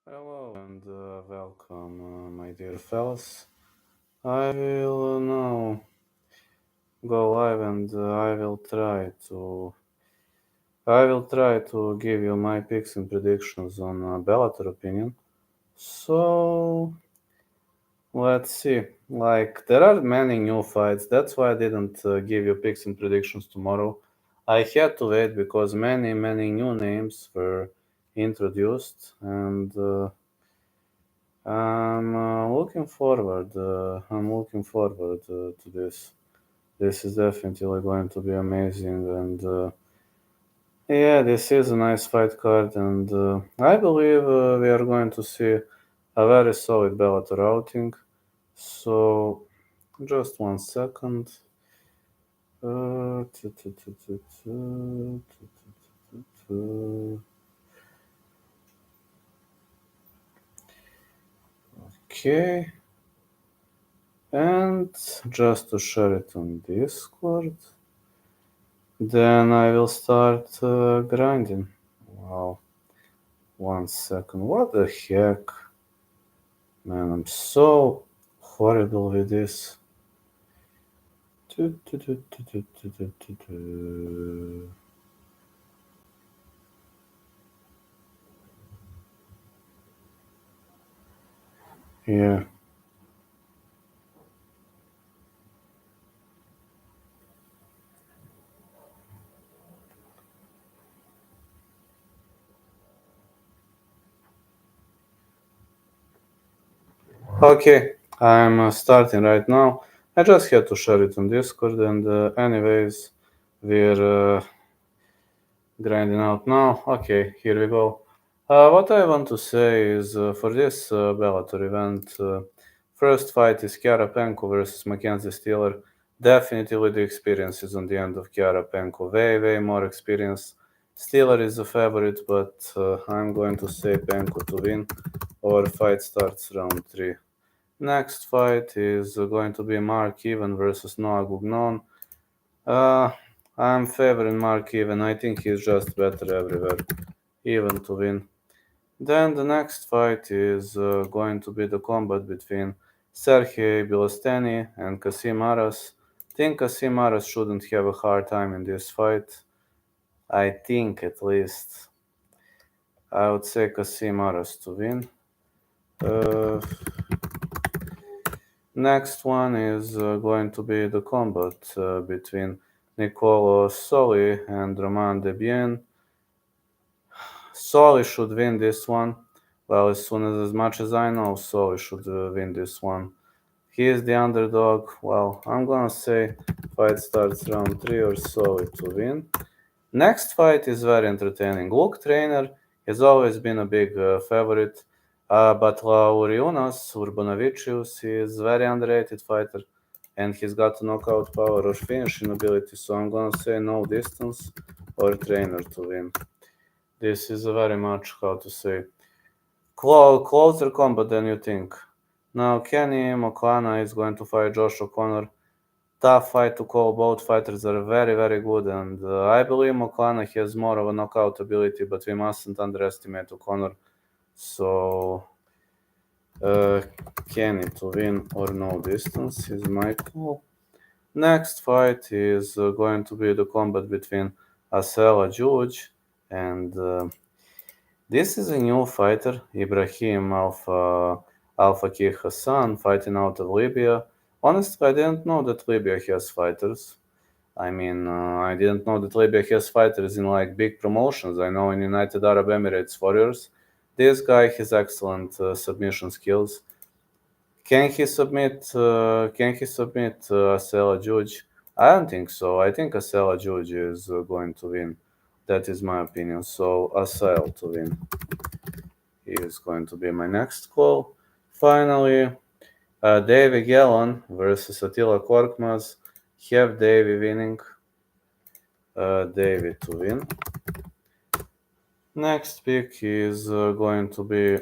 Hello and welcome, my dear fellas. I will now go live and I will try to give you my picks and predictions on Bellator opinion. So let's see. Like there are many new fights. That's why I didn't give you picks and predictions tomorrow. I had to wait because many new names were introduced and. I'm looking forward to this. This is definitely going to be amazing, and yeah, this is a nice fight card, and I believe we are going to see a very solid Bellator outing. So, just 1 second. Tu- tu- tu- tu- tu- tu- tu- tu- Okay, and just to share it on Discord. Then I will start grinding. Wow. 1 second. What the heck? Man, I'm so horrible with this. Yeah. Okay, I'm starting right now. I just had to share it on Discord, and anyways, we're grinding out now. Okay, here we go. What I want to say is for this Bellator event, first fight is Kiara Penko versus Mackenzie Steeler. Definitely the experience is on the end of Kiara Penko. Way more experience. Steeler is a favorite, but I'm going to say Penko to win. Our fight starts round 3. Next fight is going to be Mark Even versus Noah Gugnon. Uh, I'm favoring Mark Even. I think he's just better everywhere. Even to win. Then the next fight is going to be the combat between Sergey Bilosteny and Kasim Aras. I think Kasim Aras shouldn't have a hard time in this fight. I think at least. I would say Kasim Aras to win. Uh, Next one is going to be the combat between Nicolo Soli and Roman Debien. Soli should win this one. Well, as much as I know, Soli should win this one. He is the underdog. Well, I'm gonna say fight starts round 3 or Soli to win. Next fight is very entertaining. Luke Trainer has always been a big favorite, but Lauriunas Urbanavičius is a very underrated fighter, and he's got knockout power or finishing ability. So I'm gonna say no distance or Trainer to win. This is a very much how to say closer combat than you think. Now Kenny Moklana is going to fight Josh O'Connor. Tough fight to call. Both fighters are very good, and I believe Moklana has more of a knockout ability, but we mustn't underestimate O'Connor. So Kenny to win or no distance is my call. Next fight is going to be the combat between Asela Juj and this is a new fighter, Ibrahim Alpha Ki Hassan, fighting out of Libya. Honestly, I didn't know that Libya has fighters. I mean, I didn't know that Libya has fighters in like big promotions. I know in United Arab Emirates Warriors. This guy has excellent submission skills. Can he submit Asela Juj? I don't think so. I think Asela Juj is going to win. That is my opinion. So Asel to win. He is going to be my next call. Finally, Davy Gallon versus Attila Korkmaz. Have Davy winning. Davy to win. Next pick is going to be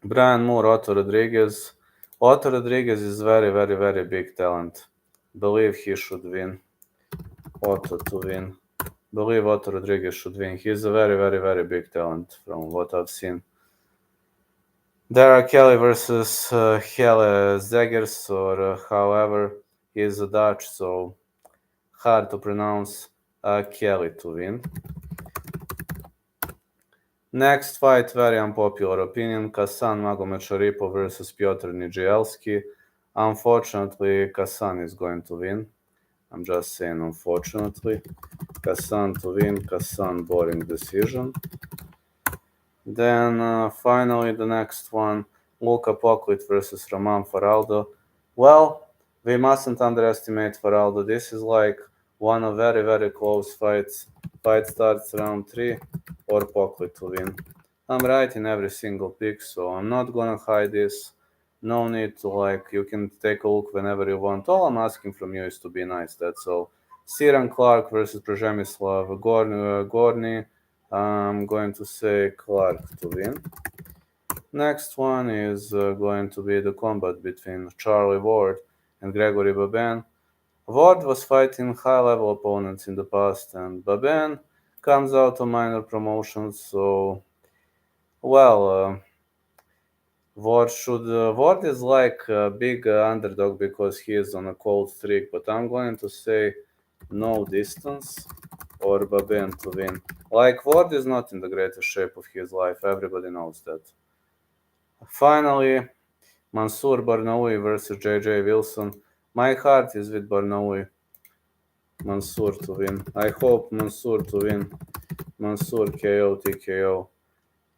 Brian Moore, Otto Rodriguez. Otto Rodriguez is very big talent. Believe he should win. Otto to win. Believe Otto Rodriguez should win. He's a very big talent from what I've seen. Dara Kelly versus Hele Zegers, or however, he is a Dutch, so hard to pronounce. Kelly to win. Next fight, very unpopular opinion, Kasan Magomedov versus Piotr Nijielski. Unfortunately, Kasan is going to win. I'm just saying unfortunately. Kasan to win, Kasan boring decision. Then finally the next one, Luka Poklit versus Roman Faraldo. Well, we mustn't underestimate Faraldo. This is like one of very, very close fights. Fight starts round 3 or Poklit to win. I'm right in every single pick, so I'm not gonna hide this. No need to you can take a look whenever you want. All I'm asking from you is to be nice, that's all. Ciaran Clark versus Przemysław Gorny. I'm going to say Clark to win. Next one is going to be the combat between Charlie Ward and Gregory Babin. Ward was fighting high-level opponents in the past, and Babin comes out of minor promotions, so, well, Ward is like a big underdog because he is on a cold streak, but I'm going to say no distance or Babin to win. Like, Ward is not in the greatest shape of his life, everybody knows that. Finally, Mansour Barnaoui versus JJ Wilson. My heart is with Barnaoui. Mansour to win. I hope Mansour to win. Mansour KO, TKO.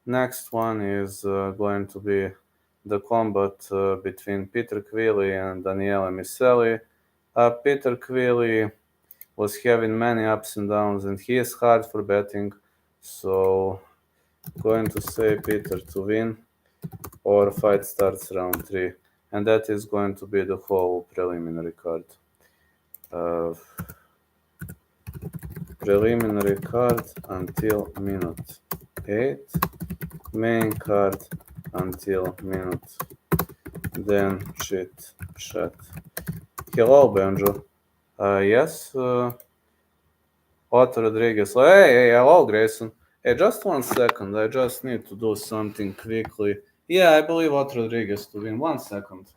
Next one is going to be the combat between Peter Queally and Daniele Miceli. Peter Queally was having many ups and downs, and he is hard for betting, so going to say Peter to win, or fight starts round 3, and that is going to be the whole preliminary card. Preliminary card until minute 8, main card until minute, then Chit Chat. Hello, Benjo. Yes, Otto Rodriguez. Hey, hello, Grayson. Hey, just 1 second. I just need to do something quickly. Yeah, I believe Otto Rodriguez to win. 1 second.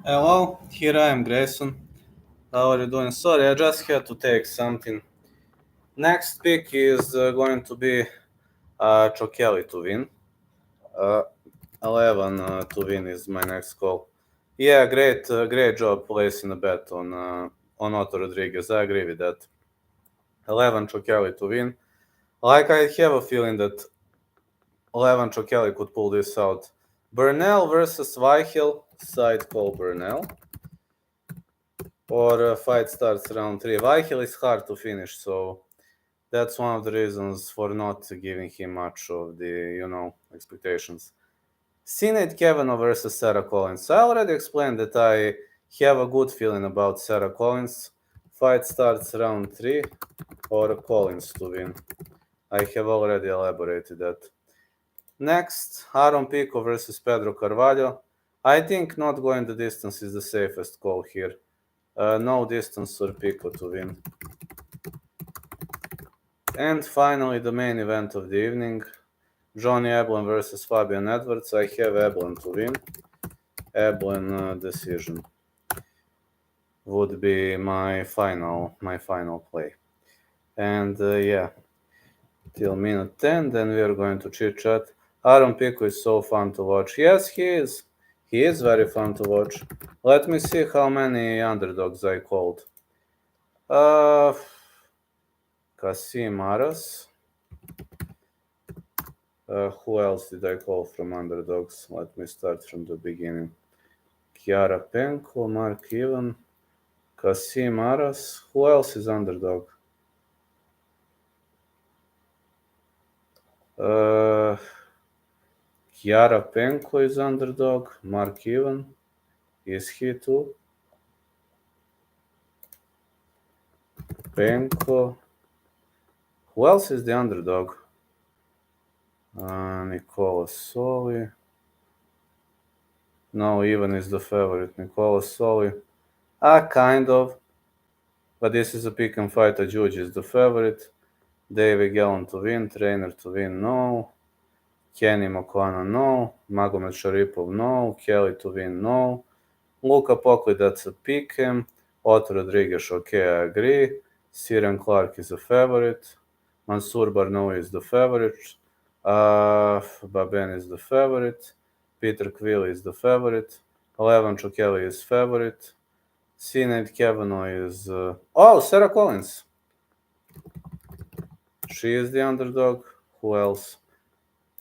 Hello, here I am, Grayson. How are you doing? Sorry, I just had to take something. Next pick is going to be Chokeli to win. 11 to win is my next call. Yeah, great job placing a bet on Otto Rodriguez. I agree with that. 11 Chokeli to win. Like, I have a feeling that 11 Chokeli could pull this out. Burnell versus Weichel. Side call Burnell. Or fight starts round 3. Weichel is hard to finish, so that's one of the reasons for not giving him much of the, expectations. Sinead Kavanagh versus Sarah Collins. I already explained that I have a good feeling about Sarah Collins. Fight starts round 3 or Collins to win. I have already elaborated that. Next, Aaron Pico versus Pedro Carvalho. I think not going the distance is the safest call here. No distance or Pico to win. And finally, the main event of the evening, Johnny Eblen versus Fabian Edwards. I have Eblen to win. Eblen decision would be my final play. And yeah, till minute 10, then we are going to chit chat. Aaron Pico is so fun to watch. Yes, he is. He is very fun to watch. Let me see how many underdogs I called. Kasim Aras. Who else did I call from underdogs? Let me start from the beginning. Kiara Penko, Mark Ivan, Kasim Aras. Who else is underdog? Kiara Penko is underdog. Mark Ivan. Is he too? Penko. Who else is the underdog? Nicola Soli. No, Ivan is the favorite. Nicola Soli. Kind of. But this is a pick and fight. A judge is the favorite. David Gallen to win. Trainer to win. No. Kenny Makwana, no. Magomed Sharipov, no. Kelly to win, no. Luka Pokli, that's a pick him. Otto Rodriguez, okay, I agree. Siren Clark is a favorite. Mansour Barnaoui is the favorite. Baben is the favorite. Peter Quill is the favorite. Levan Chokeli is favorite. Sinead Kavanaugh is... Sarah Collins. She is the underdog. Who else?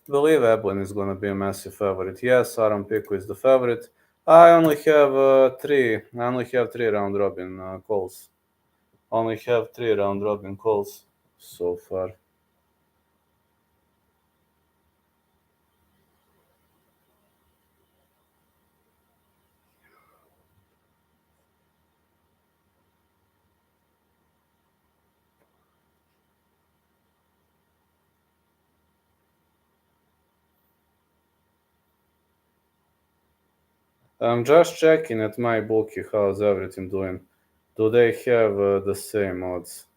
Believe Eblen is going to be a massive favorite. Yes, Aram Pico is the favorite. I only have three round robin calls. Only have 3 round robin calls so far. I'm just checking at my bookie how's everything doing. Do they have the same odds?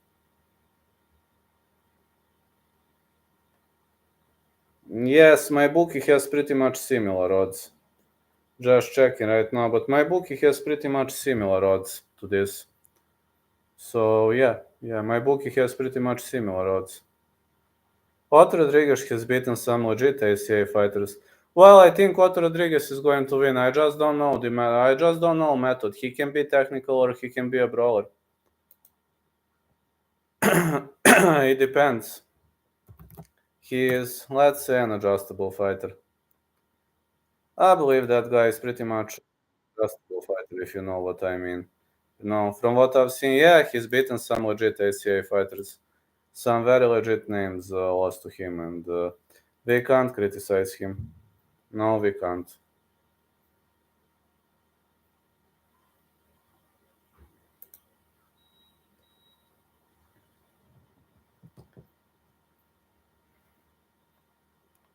Yes, my bookie has pretty much similar odds. Just checking right now, but my bookie has pretty much similar odds to this. So yeah, my bookie has pretty much similar odds. Otto Rodriguez has beaten some legit ACA fighters. Well, I think Otto Rodriguez is going to win. I just don't know I just don't know method. He can be technical or he can be a brawler. It depends. He is, let's say, an adjustable fighter. I believe that guy is pretty much adjustable fighter, if you know what I mean. From what I've seen, yeah, he's beaten some legit ACA fighters. Some very legit names lost to him, and we can't criticize him. No, we can't.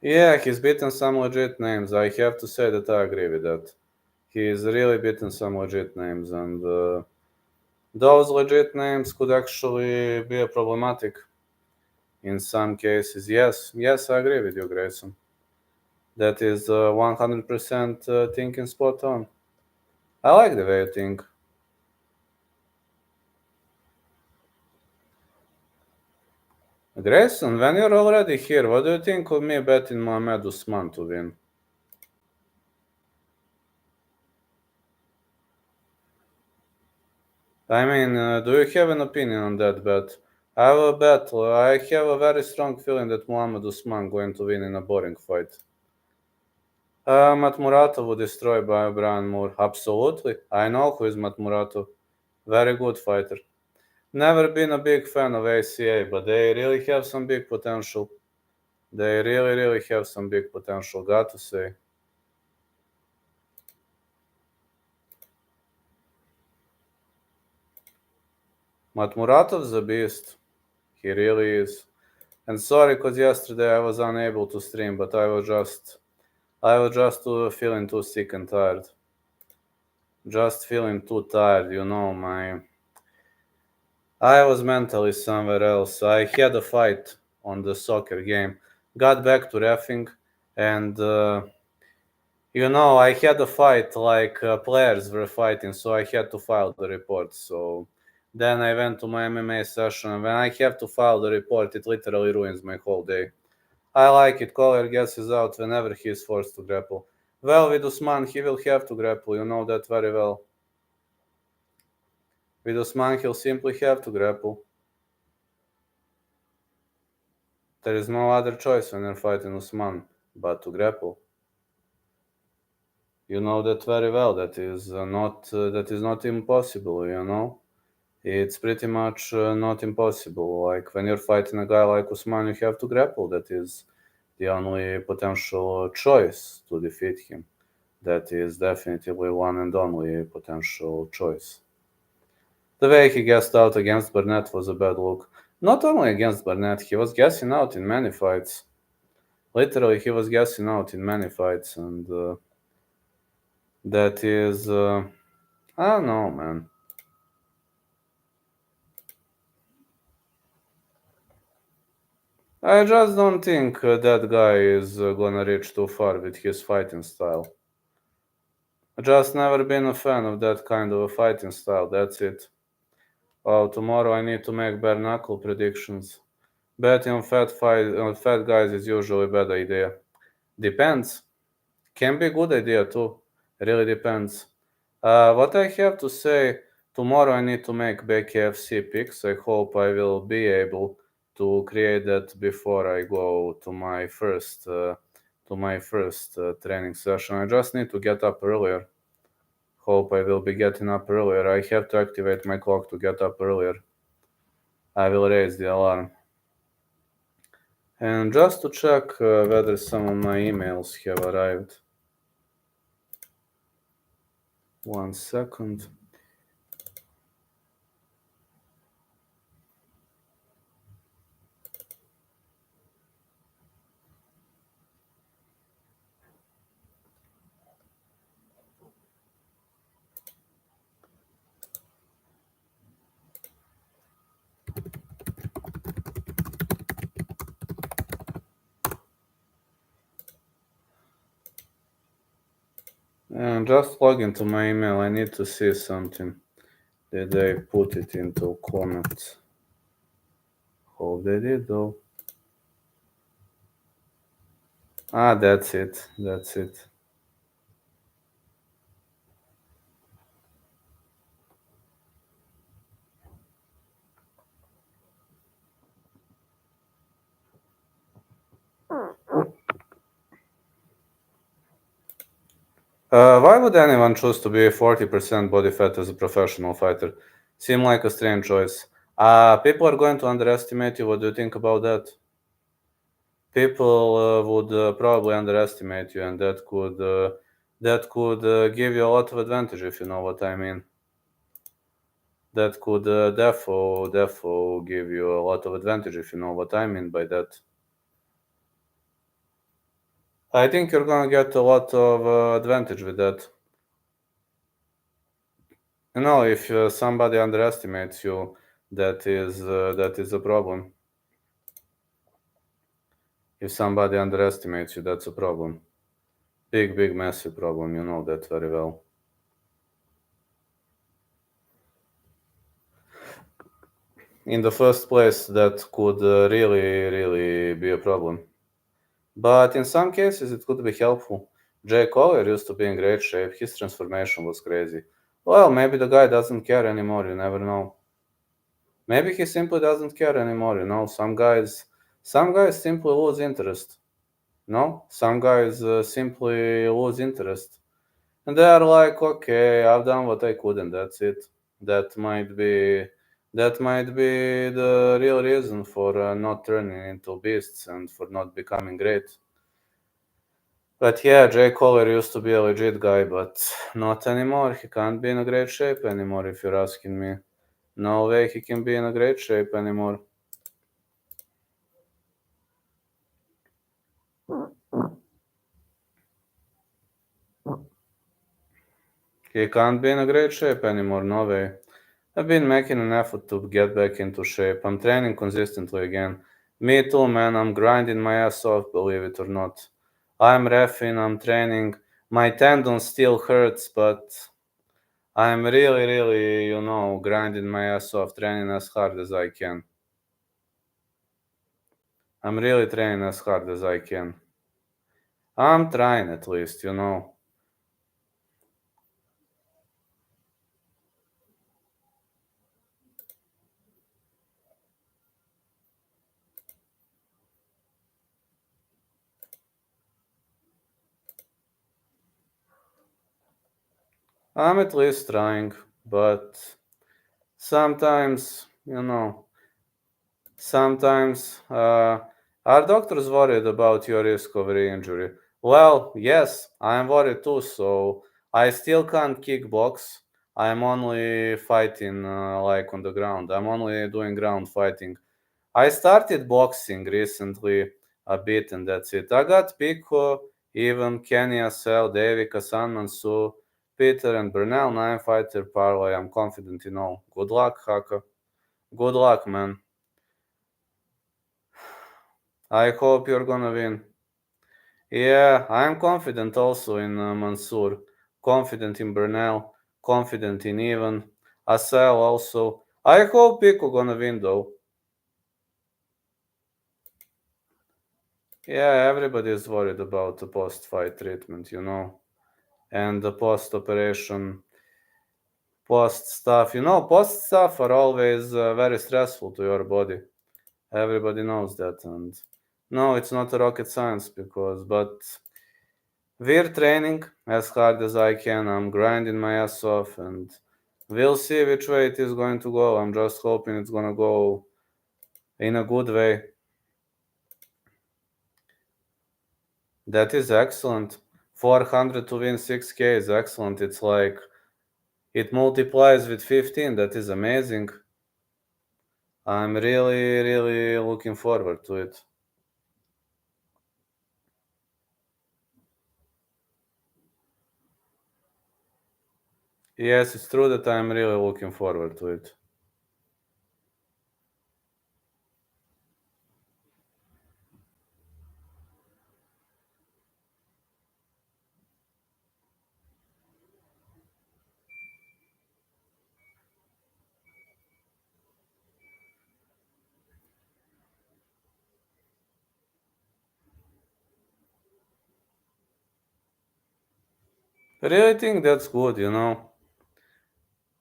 Yeah, he's beaten some legit names. I have to say that I agree with that. He's really beaten some legit names, and those legit names could actually be problematic in some cases. Yes, I agree with you, Grayson. That is 100% thinking spot on. I like the way you think. Grayson, when you're already here, what do you think of me betting Mohamed Usman to win? I mean, do you have an opinion on that bet? I have a bet. I have a very strong feeling that Mohamed Usman going to win in a boring fight. Matmuratov will destroy by Brian Moore. Absolutely. I know who is Matmuratov. Very good fighter. Never been a big fan of ACA, but they really have some big potential. They really have some big potential, got to say. Matmuratov's a beast. He really is. And sorry, because yesterday I was unable to stream, but I was just feeling too sick and tired. Just feeling too tired, I was mentally somewhere else. I had a fight on the soccer game, got back to reffing, and I had a fight like players were fighting, so I had to file the report. So then I went to my MMA session, and when I have to file the report, it literally ruins my whole day. I like it. Collier gets his out whenever he is forced to grapple. Well, with Usman, he will have to grapple, you know that very well. With Usman, he'll simply have to grapple. There is no other choice when you're fighting Usman but to grapple. You know that very well. That is not impossible, you know. It's pretty much not impossible. Like when you're fighting a guy like Usman, you have to grapple. That is the only potential choice to defeat him. That is definitely one and only potential choice. The way he gassed out against Burnett was a bad look. Not only against Burnett, he was gassing out in many fights. Literally, he was gassing out in many fights, and that is, I don't know, man. I just don't think that guy is gonna reach too far with his fighting style. I just never been a fan of that kind of a fighting style. That's it. Oh, tomorrow I need to make bare knuckle predictions. Betting on fat guys is usually a bad idea. Depends. Can be a good idea too. Really depends. What I have to say, tomorrow I need to make BKFC picks. I hope I will be able to create that before I go to my first training session. I just need to get up earlier. Hope I will be getting up earlier. I have to activate my clock to get up earlier. I will raise the alarm. And just to check whether some of my emails have arrived. 1 second. And just log into my email. I need to see something. Did they put it into comments? Hope they did though. Ah, that's it. That's it. Why would anyone choose to be 40% body fat as a professional fighter? Seem like a strange choice. People are going to underestimate you. What do you think about that? People would probably underestimate you, and that could give you a lot of advantage, if you know what I mean. That could defo give you a lot of advantage, if you know what I mean by that. I think you're gonna get a lot of advantage with that. You know, if somebody underestimates you, that is a problem. If somebody underestimates you, that's a problem. Big, massive problem. You know that very well. In the first place, that could really be a problem. But in some cases, it could be helpful. Jay Collier used to be in great shape. His transformation was crazy. Well, maybe the guy doesn't care anymore. You never know. Maybe he simply doesn't care anymore. You know, some guys simply lose interest. No, some guys simply lose interest, and they are like, okay, I've done what I could, and that's it. That might be the real reason for not turning into beasts and for not becoming great. But yeah, Jay Collier used to be a legit guy, but not anymore. He can't be in a great shape anymore, if you're asking me. No way he can be in a great shape anymore. He can't be in a great shape anymore, no way. I've been making an effort to get back into shape. I'm training consistently again. Me too, man. I'm grinding my ass off, believe it or not. I'm reffing, I'm training. My tendon still hurts, but I'm really, grinding my ass off, training as hard as I can. I'm really training as hard as I can. I'm trying at least, you know. I'm at least trying, but sometimes, you know, sometimes are doctors worried about your risk of re-injury? Well, yes, I'm worried too. So I still can't kickbox. I'm only fighting like on the ground. I'm only doing ground fighting. I started boxing recently a bit, and that's it. I got Pico, even Kenya, Sel, Davy, Kasan, Mansu, Peter, and Bernal, 9 fighter parlay. I'm confident in all. Good luck, Haka. Good luck, man. I hope you're gonna win. Yeah, I'm confident also in Mansour, confident in Bernal, confident in Ivan, Asel also. I hope Pico gonna win though. Yeah, everybody is worried about the post-fight treatment, you know, and the post-operation, post stuff. You know, post stuff are always very stressful to your body. Everybody knows that, and no, it's not a rocket science but we're training as hard as I can. I'm grinding my ass off, and we'll see which way it is going to go. I'm just hoping it's gonna go in a good way. That is excellent. 400 to win 6K is excellent. It's like it multiplies with 15. That is amazing. I'm really, really looking forward to it. Yes, it's true that I'm really looking forward to it. I really think that's good, you know.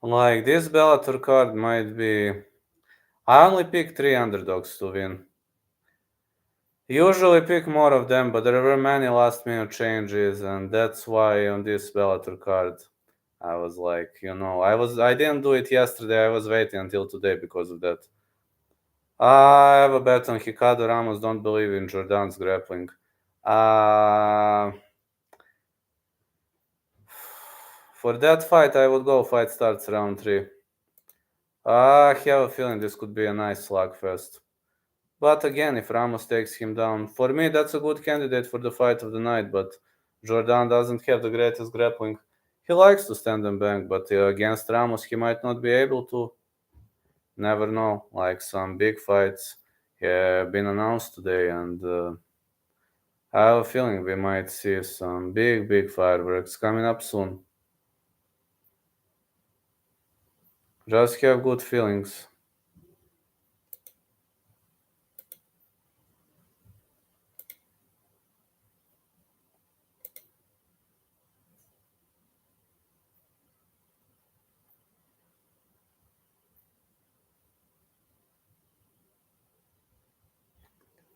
Like this Bellator card might be. I only pick 3 underdogs to win. Usually pick more of them, but there were many last minute changes, and that's why on this Bellator card, I was like, you know, I didn't do it yesterday. I was waiting until today because of that. I have a bet on Hikado Ramos. Don't believe in Jordan's grappling. Uh, for that fight, I would go fight starts round 3. I have a feeling this could be a nice slugfest. But again, if Ramos takes him down, for me, that's a good candidate for the fight of the night. But Jordan doesn't have the greatest grappling. He likes to stand and bang, but against Ramos, he might not be able to. Never know. Like some big fights have been announced today, and I have a feeling we might see some big, big fireworks coming up soon. Just have good feelings.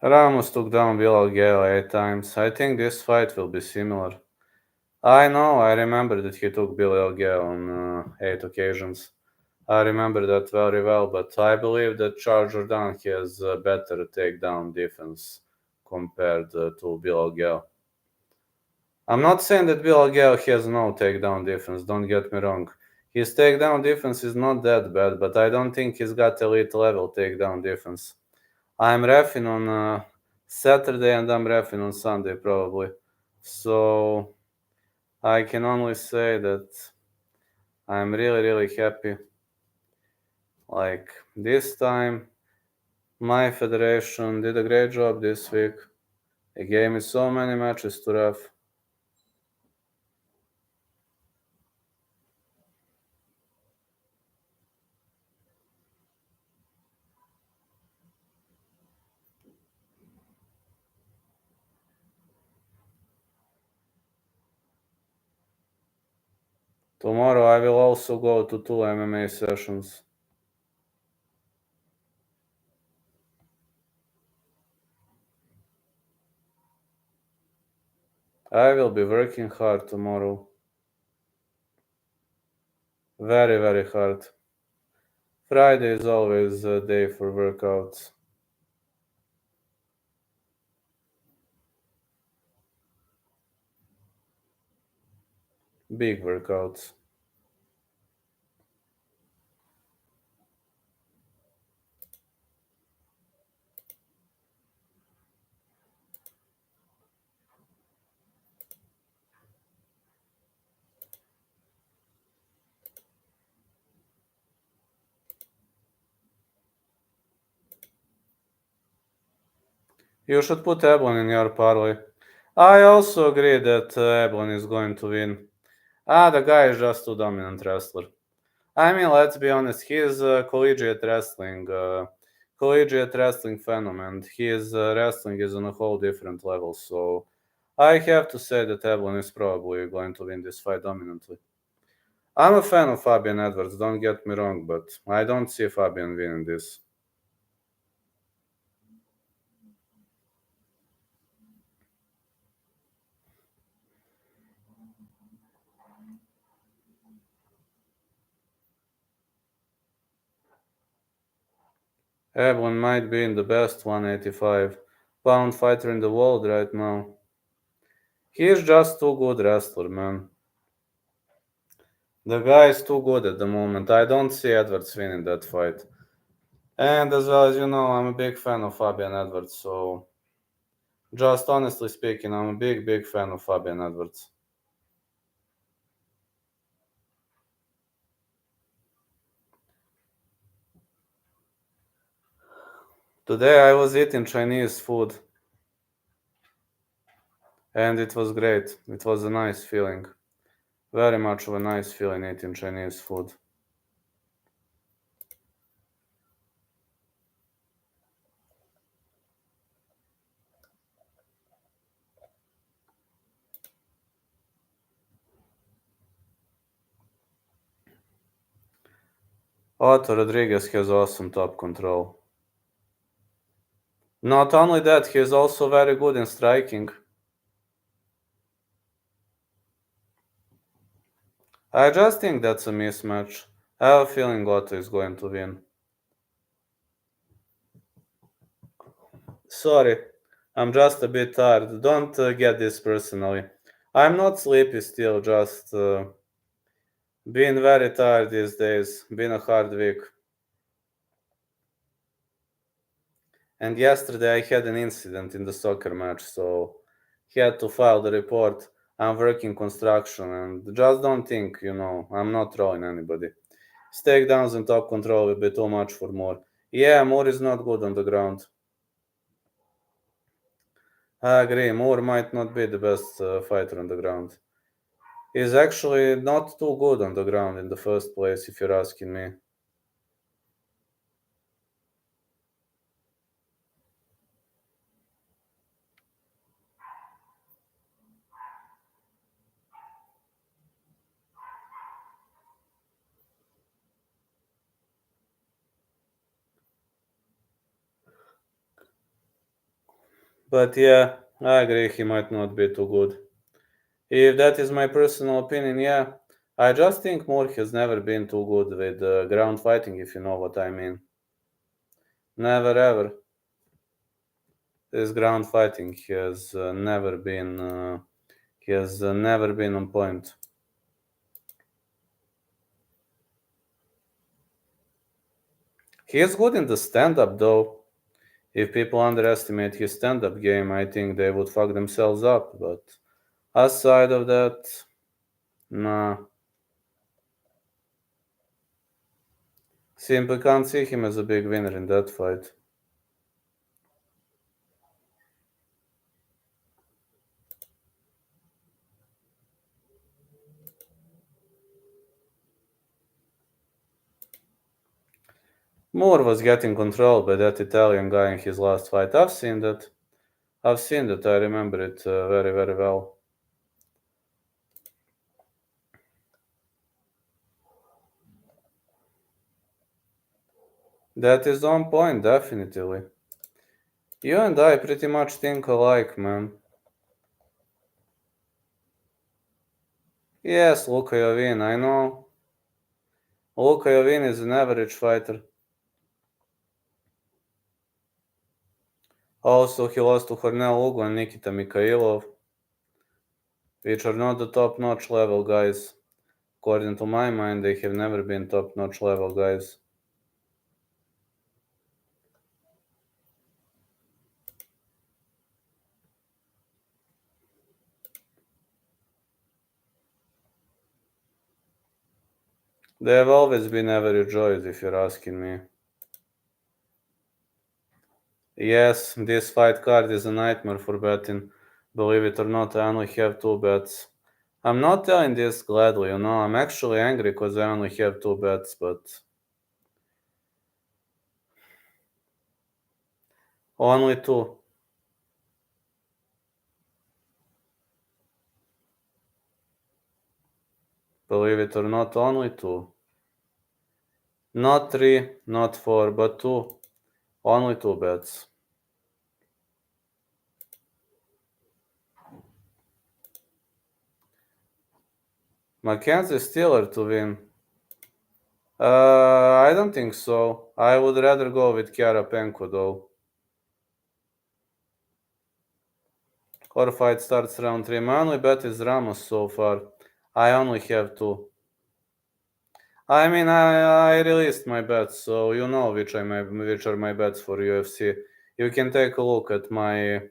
Ramos took down Bilal Gale 8 times. I think this fight will be similar. I know, I remember that he took Bilal Gale on 8 occasions. I remember that very well, but I believe that Charles Jordan has a better takedown defense compared to Bilal Gale. I'm not saying that Bilal Gale has no takedown defense, don't get me wrong. His takedown defense is not that bad, but I don't think he's got elite level takedown defense. I'm refing on Saturday and I'm refing on Sunday probably. So I can only say that I'm really, really happy. Like this time, my federation did a great job this week. They gave me so many matches to ref. Tomorrow I will also go to 2 MMA sessions. I will be working hard tomorrow. Very, very hard. Friday is always a day for workouts. Big workouts. You should put Eblen in your parlay. I also agree that Eblen is going to win. The guy is just too dominant wrestler. I mean, let's be honest, he is a collegiate wrestling phenomenon. His wrestling is on a whole different level, so I have to say that Eblen is probably going to win this fight dominantly. I'm a fan of Fabian Edwards, don't get me wrong, but I don't see Fabian winning this. Eblen might be in the best 185-pound fighter in the world right now. He is just too good wrestler, man. The guy is too good at the moment. I don't see Edwards winning that fight. And as well as you know, I'm a big fan of Fabian Edwards, so just honestly speaking, I'm a big, big fan of Fabian Edwards. Today I was eating Chinese food, and it was great. It was a nice feeling. Very much of a nice feeling eating Chinese food. Otto Rodriguez has awesome top control. Not only that, he is also very good in striking. I just think that's a mismatch. I have a feeling Otto is going to win. Sorry, I'm just a bit tired. Don't get this personally. I'm not sleepy still, just been very tired these days. Been a hard week. And yesterday I had an incident in the soccer match, so had to file the report. I'm working construction and just don't think, I'm not throwing anybody. Takedowns and top control will be too much for Moore. Yeah, Moore is not good on the ground. I agree, Moore might not be the best fighter on the ground. He's actually not too good on the ground in the first place, if you're asking me. But yeah, I agree, he might not be too good. If that is my personal opinion, yeah. I just think Moore has never been too good with ground fighting, if you know what I mean. Never ever. His ground fighting has never been on point. He is good in the stand-up though. If people underestimate his stand-up game, I think they would fuck themselves up. But aside of that, nah. Simply can't see him as a big winner in that fight. Moore was getting controlled by that Italian guy in his last fight. I've seen that. I remember it very, very well. That is on point, definitely. You and I pretty much think alike, man. Yes, Luka Jovin, I know. Luka Jovin is an average fighter. Also, he lost to Cornel Ugo and Nikita Mikhailov, which are not the top-notch level guys. According to my mind, they have never been top-notch level guys. They have always been average joys, if you're asking me. Yes, this fight card is a nightmare for betting. Believe it or not, I only have 2 bets. I'm not telling this gladly, I'm actually angry because I only have 2 bets, but only 2. Believe it or not, only 2. Not 3, not 4, but 2. Only 2 bets. Mackenzie Steeler to win. I don't think so. I would rather go with Kiara Penko though. Or fight starts round 3. My only bet is Ramos so far. I only have 2. I mean, I released my bets, so you know which are my bets for UFC. You can take a look at my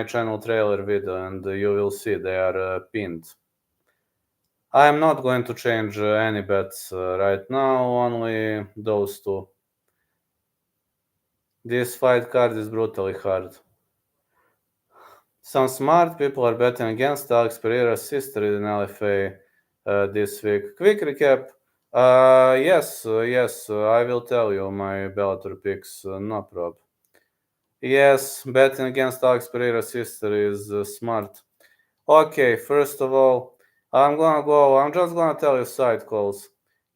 channel trailer video, and you will see they are pinned. I am not going to change any bets right now, only those 2. This fight card is brutally hard. Some smart people are betting against Alex Pereira's sister in LFA this week. Quick recap. Yes, I will tell you my Bellator picks, no problem. Yes, betting against Alex Pereira's sister is smart. Okay, first of all, I'm just gonna tell you side calls.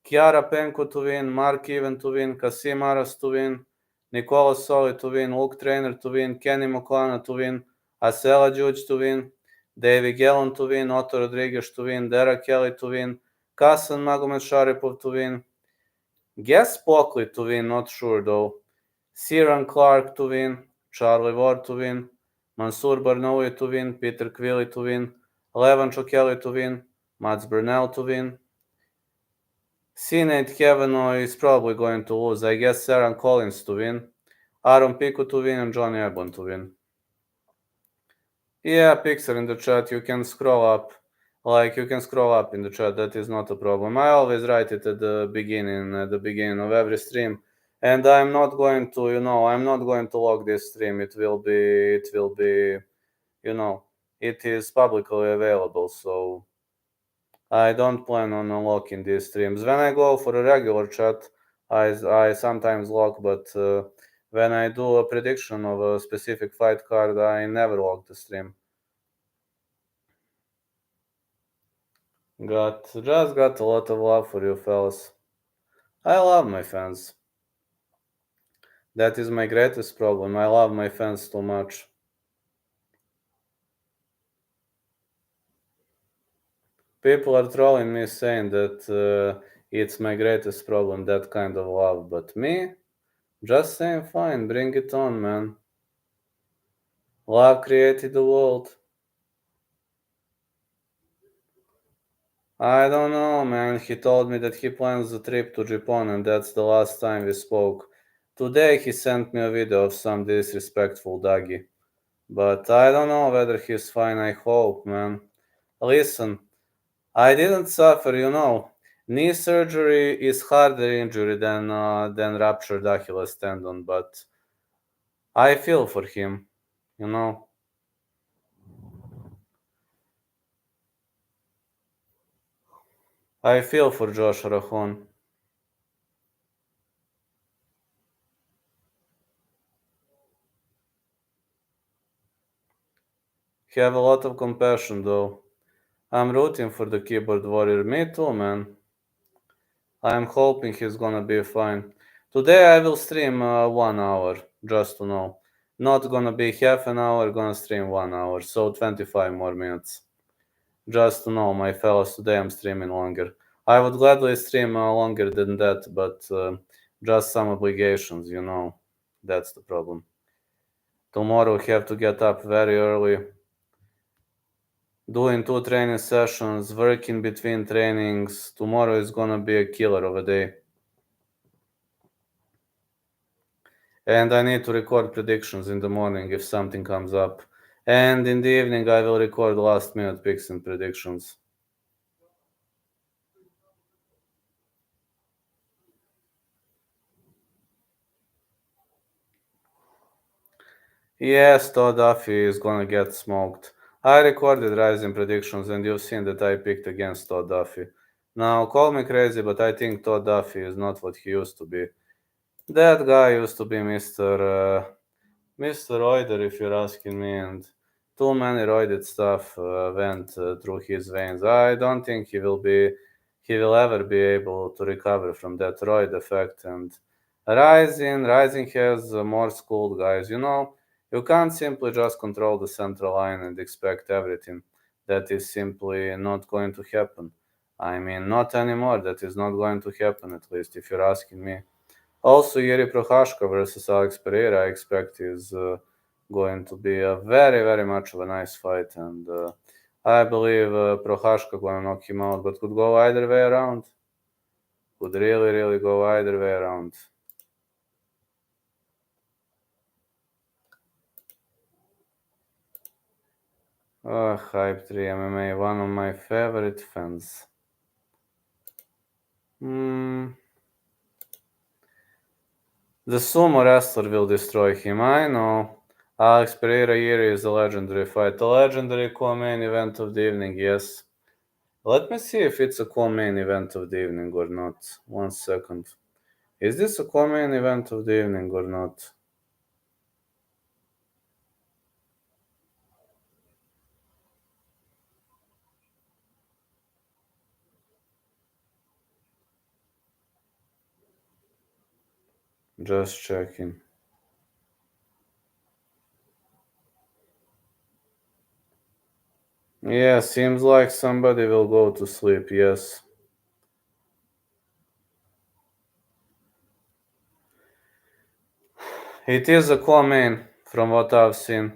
Chiara Penko to win, Mark Even to win, Kasim Aras to win, Nicola Soli to win, Luke Trainer to win, Kenny Moklana to win, Asela Đuđ to win, David Gellon to win, Otto Rodriguez to win, Derek Kelly to win, Kasan Magomed Sharipov to win, Guess Pockley to win, not sure though, Ciaran Clark to win, Charlie Ward to win, Mansour Barnaoui to win, Peter Quilly to win, Levan Chokeli to win, Mats Burnell to win. Sinead Kavanaugh is probably going to lose. I guess Sarah Collins to win, Aaron Pico to win, and Johnny Eblen to win. Yeah, picks are in the chat. You can scroll up. You can scroll up in the chat. That is not a problem. I always write it at the beginning of every stream. And I'm not going to, I'm not going to log this stream. It will be, it is publicly available. So I don't plan on unlocking these streams. When I go for a regular chat, I sometimes lock, but when I do a prediction of a specific fight card, I never lock the stream. Just got a lot of love for you fellas. I love my fans. That is my greatest problem. I love my fans too much. People are trolling me saying that it's my greatest problem, that kind of love. But me, just saying fine, bring it on, man. Love created the world. I don't know, man. He told me that he plans a trip to Japan, and that's the last time we spoke. Today he sent me a video of some disrespectful doggy. But I don't know whether he's fine, I hope, man. Listen, I didn't suffer, Knee surgery is harder injury than ruptured Achilles tendon, but I feel for him, you know. I feel for Josh Rahon. Have a lot of compassion, though. I'm rooting for the keyboard warrior. Me too, man. I'm hoping he's gonna be fine. Today I will stream 1 hour, just to know. Not gonna be half an hour, gonna stream 1 hour, so 25 more minutes. Just to know, my fellows, today I'm streaming longer. I would gladly stream longer than that, but just some obligations, That's the problem. Tomorrow have to get up very early, doing 2 training sessions, working between trainings. Tomorrow is gonna be a killer of a day. And I need to record predictions in the morning if something comes up. And in the evening, I will record last minute picks and predictions. Yes, Todd Duffy is gonna get smoked. I recorded Rising predictions and you've seen that I picked against Todd Duffy. Now, call me crazy, but I think Todd Duffy is not what he used to be. That guy used to be Mr. Roider, if you're asking me, and too many roided stuff went through his veins. I don't think he will ever be able to recover from that roid effect. And Rising has more schooled guys. You can't simply just control the central line and expect everything. That is simply not going to happen. I mean, not anymore. That is not going to happen, at least if you're asking me. Also, Yuri Prohashka versus Alex Pereira, I expect is going to be a very, very much of a nice fight. And I believe Prohashka going to knock him out, but could go either way around. Could really, really go either way around. Hype 3 MMA, one of my favorite fans. The sumo wrestler will destroy him, I know. Alex Pereira Yuri is a legendary fight. A legendary co-main event of the evening, yes. Let me see if it's a co-main event of the evening or not. 1 second. Is this a co-main event of the evening or not? Just checking. Yeah, seems like somebody will go to sleep, yes. It is a co-main from what I've seen.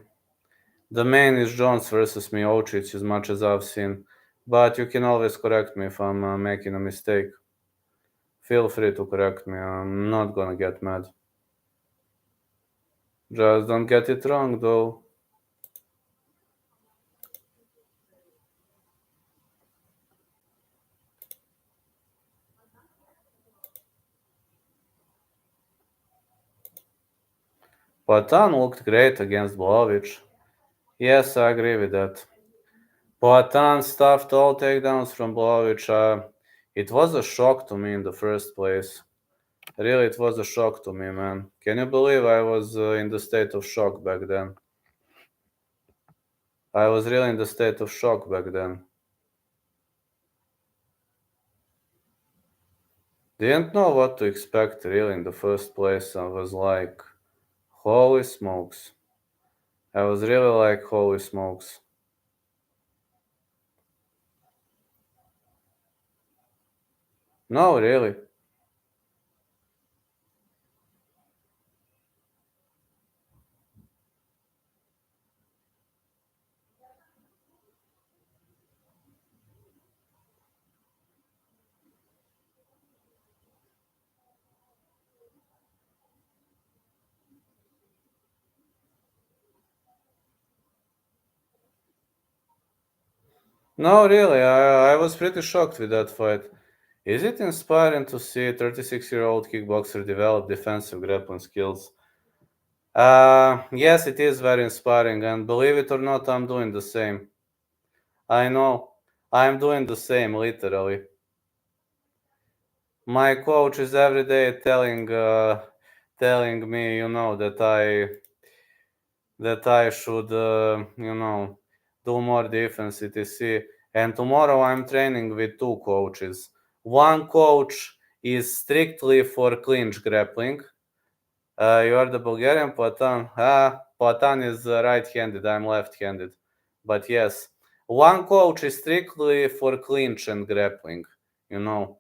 The main is Jones versus Miocic as much as I've seen. But you can always correct me if I'm making a mistake. Feel free to correct me. I'm not gonna get mad. Just don't get it wrong, though. Poatan looked great against Blaovic. Yes, I agree with that. Poatan stuffed all takedowns from Blaovic. It was a shock to me in the first place. Really, it was a shock to me, man. Can you believe I was in the state of shock back then? I was really in the state of shock back then. Didn't know what to expect really in the first place. I was like, holy smokes. I was really like, holy smokes. No, really. No, really. I was pretty shocked with that fight. Is it inspiring to see a 36-year-old kickboxer develop defensive grappling skills? Yes, it is very inspiring, and believe it or not, I'm doing the same. I know, I'm doing the same, literally. My coach is every day telling me, that I should, do more defense, etc. And tomorrow I'm training with two coaches. One coach is strictly for clinch grappling. You are the Bulgarian Platan. Platan is right-handed. I'm left-handed. But yes, one coach is strictly for clinch and grappling. You know,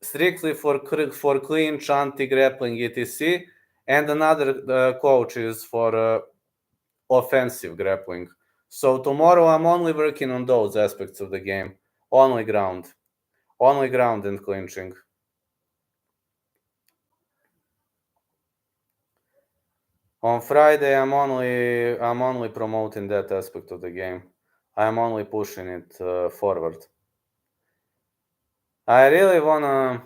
strictly for clinch, anti-grappling, etc. And another coach is for offensive grappling. So tomorrow I'm only working on those aspects of the game. Only ground and clinching. On Friday I'm only promoting that aspect of the game. I'm only pushing it forward. I really wanna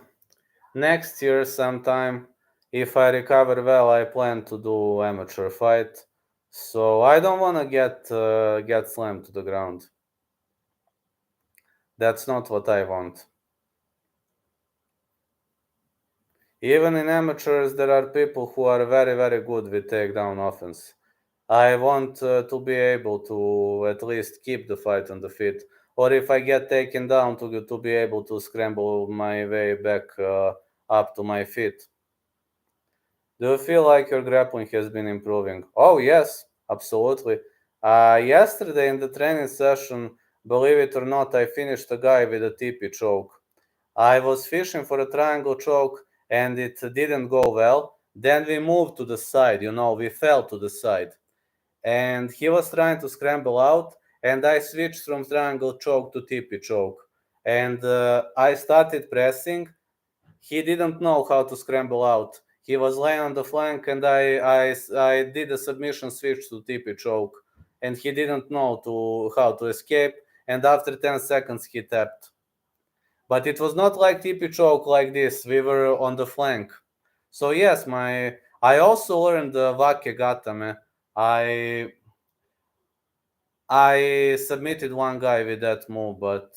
next year sometime, if I recover well, I plan to do amateur fight. So I don't wanna get slammed to the ground. That's not what I want. Even in amateurs, there are people who are very, very good with takedown offense. I want to be able to at least keep the fight on the feet, or if I get taken down, to be able to scramble my way back up to my feet. Do you feel like your grappling has been improving? Oh, yes, absolutely. Yesterday in the training session, believe it or not, I finished a guy with a TP choke. I was fishing for a triangle choke and it didn't go well. Then we moved to the side, we fell to the side. And he was trying to scramble out, and I switched from triangle choke to TP choke. And I started pressing. He didn't know how to scramble out. He was laying on the flank, and I did a submission switch to TP choke, and he didn't know how to escape. And after 10 seconds, he tapped. But it was not like TP choke like this. We were on the flank. So yes, I also learned Vake Gatame. I submitted one guy with that move, but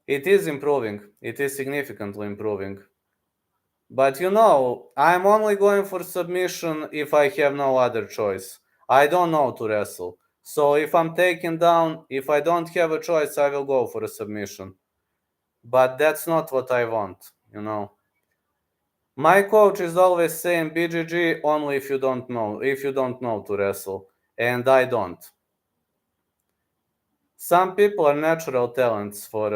it is improving. It is significantly improving. But I'm only going for submission if I have no other choice. I don't know to wrestle. So if I'm taken down, if I don't have a choice, I will go for a submission. But that's not what I want. My coach is always saying BGG only if you don't know to wrestle, and I don't. Some people are natural talents for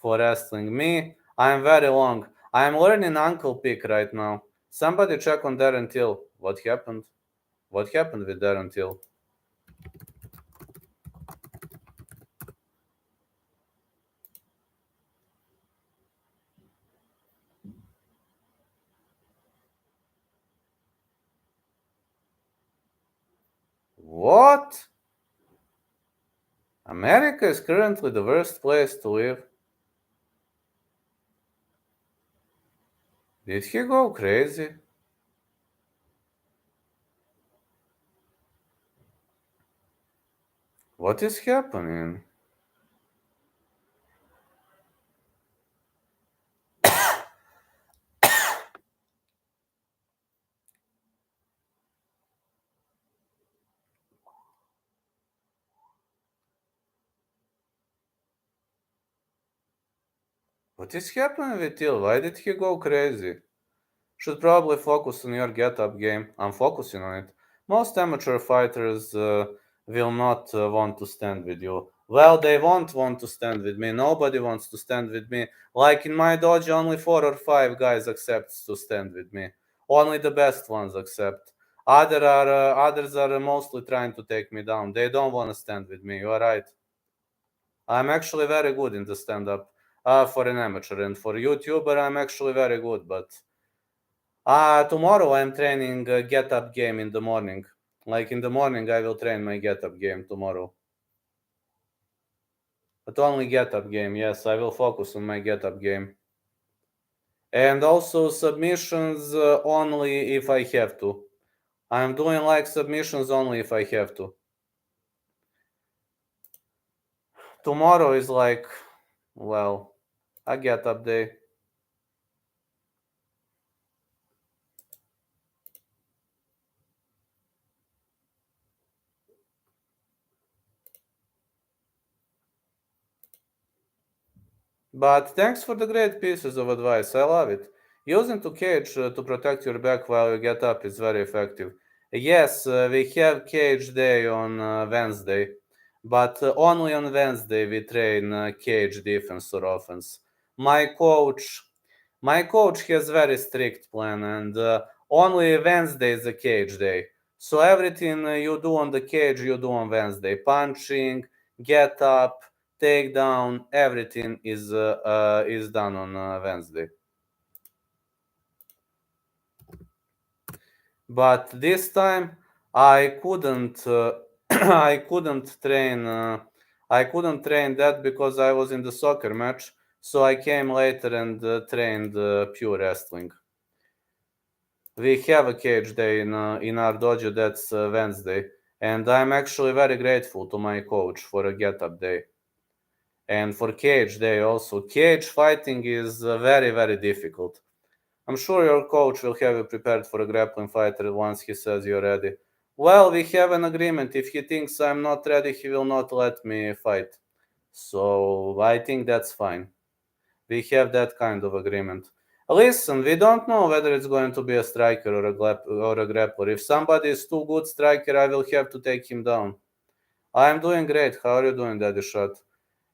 wrestling. Me, I'm very long. I'm learning ankle pick right now. Somebody check on Darren Till. What happened? What happened with Darren Till? What? America is currently the worst place to live. Did he go crazy? What is happening? What is happening with Till? Why did he go crazy? Should probably focus on your get-up game. I'm focusing on it. Most amateur fighters will not want to stand with you. Well, they won't want to stand with me. Nobody wants to stand with me. Like in my dojo, only 4 or 5 guys accept to stand with me. Only the best ones accept. Others are mostly trying to take me down. They don't want to stand with me. You are right. I'm actually very good in the stand-up for an amateur, and for YouTuber, I'm actually very good. But tomorrow I'm training get-up game in the morning. Like in the morning, I will train my get-up game tomorrow. But only get-up game, yes, I will focus on my get-up game. And also submissions only if I have to. I'm doing like submissions only if I have to. Tomorrow is like, well, a get-up day. But thanks for the great pieces of advice. I love it. Using to cage to protect your back while you get up is very effective. Yes, we have cage day on Wednesday, but only on Wednesday we train cage defense or offense. My coach, my coach has very strict plan, and only Wednesday is a cage day. So everything you do on the cage, you do on Wednesday. Punching, get up, takedown, everything is done on Wednesday. But this time I couldn't I couldn't train that because I was in the soccer match. So I came later and trained pure wrestling. We have a cage day in our dojo. That's Wednesday, and I'm actually very grateful to my coach for a get up day. And for cage day also. Cage fighting is very difficult. I'm sure your coach will have you prepared for a grappling fighter once he says you're ready. Well, we have an agreement. If he thinks I'm not ready, he will not let me fight. So I think that's fine. We have that kind of agreement. Listen, we don't know whether it's going to be a striker or a grappler. If somebody is too good striker, I will have to take him down. I'm doing great. How are you doing, Daddy Shot?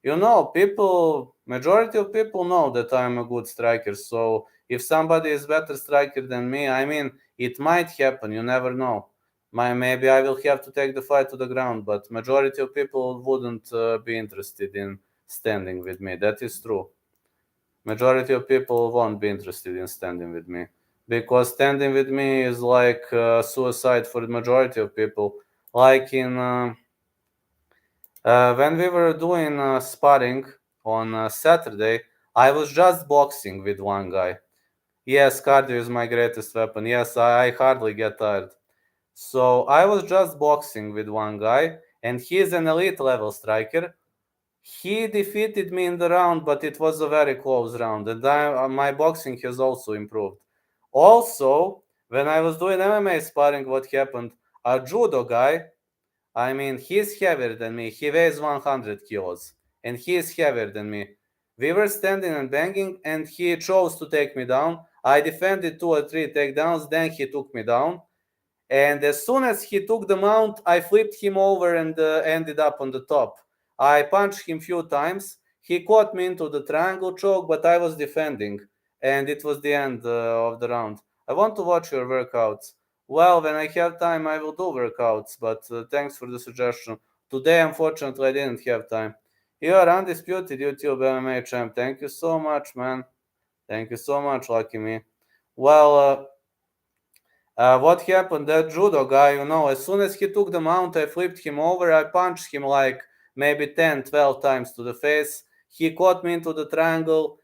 Majority of people know that I'm a good striker. So if somebody is better striker than me, I mean, it might happen. You never know. Maybe I will have to take the fight to the ground, but majority of people wouldn't be interested in standing with me. That is true. Majority of people won't be interested in standing with me because standing with me is like suicide for the majority of people. Like when we were doing sparring on Saturday, I was just boxing with one guy. Yes, cardio is my greatest weapon. Yes, I hardly get tired. So I was just boxing with one guy, and he's an elite level striker. He defeated me in the round, but it was a very close round, and my boxing has also improved. Also, when I was doing MMA sparring, what happened? A judo guy, I mean, he's heavier than me. He weighs 100 kilos, and he is heavier than me. We were standing and banging, and he chose to take me down. I defended 2 or 3 takedowns, then he took me down. And as soon as he took the mount, I flipped him over and ended up on the top. I punched him few times. He caught me into the triangle choke, but I was defending, and it was the end of the round. I want to watch your workouts. Well, when I have time, I will do workouts, but thanks for the suggestion. Today, unfortunately, I didn't have time. You are undisputed YouTube MMA champ. Thank you so much, man. Thank you so much, lucky me. Well, what happened? That judo guy, as soon as he took the mount, I flipped him over. I punched him like maybe 10, 12 times to the face. He caught me into the triangle.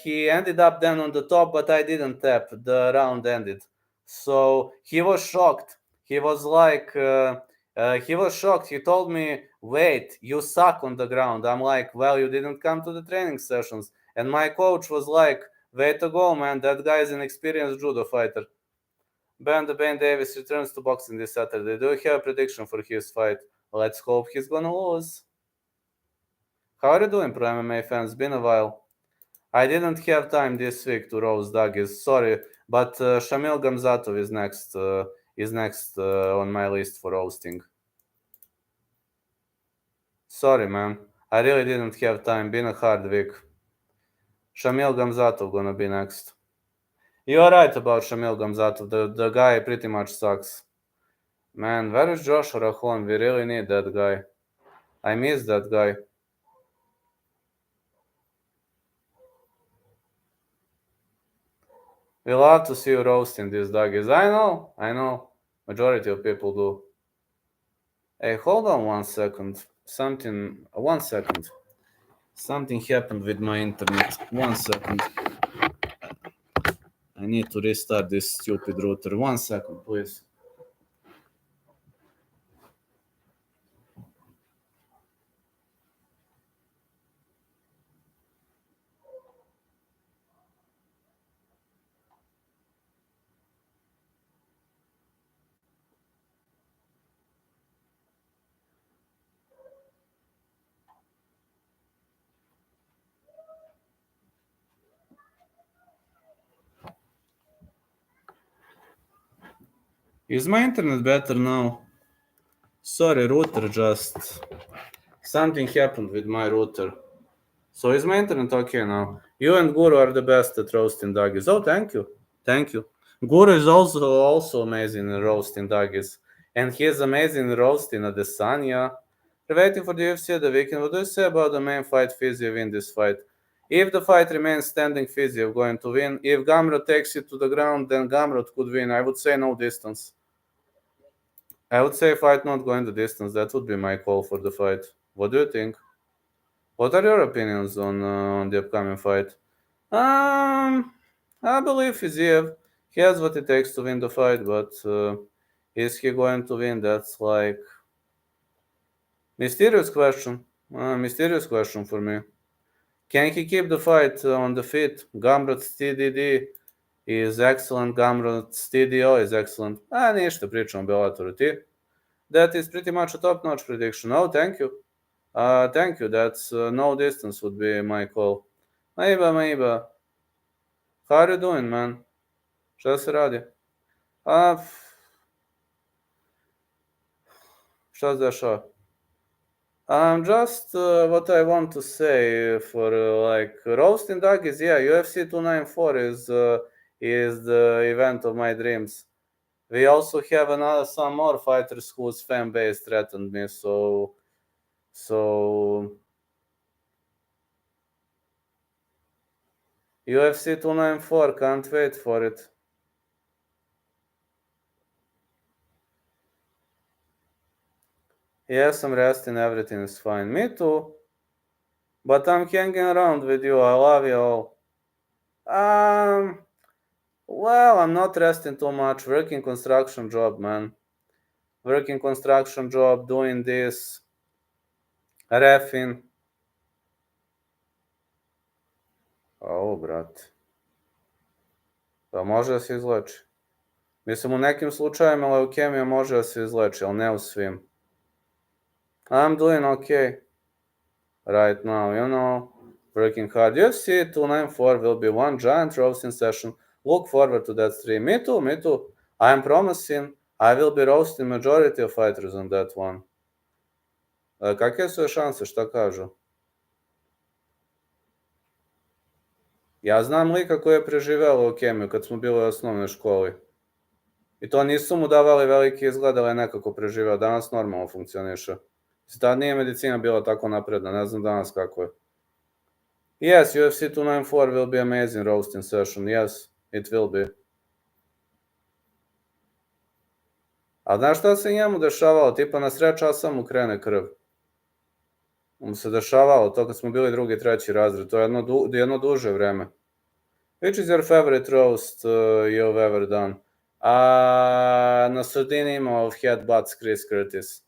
He ended up then on the top, but I didn't tap. The round ended. So he was shocked. He was like, he was shocked. He told me, wait, you suck on the ground. I'm like, well, you didn't come to the training sessions. And my coach was like, way to go, man. That guy is an experienced judo fighter. The Ben Davis returns to boxing this Saturday. Do you have a prediction for his fight? Let's hope he's gonna lose. How are you doing, Pro MMA fans? Been a while. I didn't have time this week to roast Duggies. Sorry, but Shamil Gamzatov is next. On my list for roasting. Sorry, man. I really didn't have time. Been a hard week. Shamil Gamzatov gonna be next. You're right about Shamil Gamzatov. The guy pretty much sucks. Man, where is Josh Rahon? We really need that guy. I miss that guy. We love to see you roasting these doggies. I know. Majority of people do. Hey, hold on 1 second. One second. Something happened with my internet. 1 second. I need to restart this stupid router. 1 second, please. Is my internet better now? Sorry, router just... Something happened with my router. So is my internet okay now? You and Guru are the best at roasting doggies. Oh, thank you. Thank you. Guru is also amazing in roasting doggies. And he is amazing in roasting Adesanya. We're waiting for the UFC of the weekend. What do you say about the main fight? Fiziev win this fight? If the fight remains standing, Fiziev going to win. If Gamrot takes it to the ground, then Gamrot could win. I would say no distance. I would say fight not going the distance. That would be my call for the fight. What do you think? What are your opinions on the upcoming fight? I believe Fiziev. He has what it takes to win the fight, but is he going to win? That's like mysterious question. Mysterious question for me. Can he keep the fight on the feet? Gamrot's TDD is excellent. Gamrot's TDO is excellent. Ništa pričam o Bellatoru. Ti? That is pretty much a top-notch prediction. Oh, thank you. Thank you. That's no distance would be my call. Maiba. How are you doing, man? Šta se radi? Šta se dešava? Just what I want to say for like roasting doggies. Yeah, UFC 294 is the event of my dreams. We also have some more fighters whose fan base threatened me. So UFC 294, can't wait for it. Yes, I'm resting, everything is fine. Me too. But I'm hanging around with you. I love you all. Well, I'm not resting too much. Working construction job, man. Working construction job, doing this. Refin. O, brate. Pa može da se izleči. Mislim, u nekim slučajima leukemija može da se izleči, ali ne u svim. I'm doing okay right now, you know, working hard. UFC 294 will be one giant roasting session. Look forward to that stream. Me too. I am promising I will be roasting majority of fighters on that one. Kakve su je šanse, šta kažu? Ja znam lika koji je preživeo leukemiju kad smo bili u osnovnoj školi. I to nisu mu davali veliki izgled, ali je nekako preživeo. Danas normalno funkcioniše. Tad nije medicina bila tako napredna, ne znam danas kako je. Yes, UFC 294 will be amazing roasting session. Yes, it will be. A znaš šta se njemu dešavalo? Tipa na sred časa mu krene krv. Mu se dešavalo to kad smo bili drugi, treći razred. To je jedno duže vreme. Which is your favorite roast you've ever done? Na sredini imao Headbutts Chris Curtis.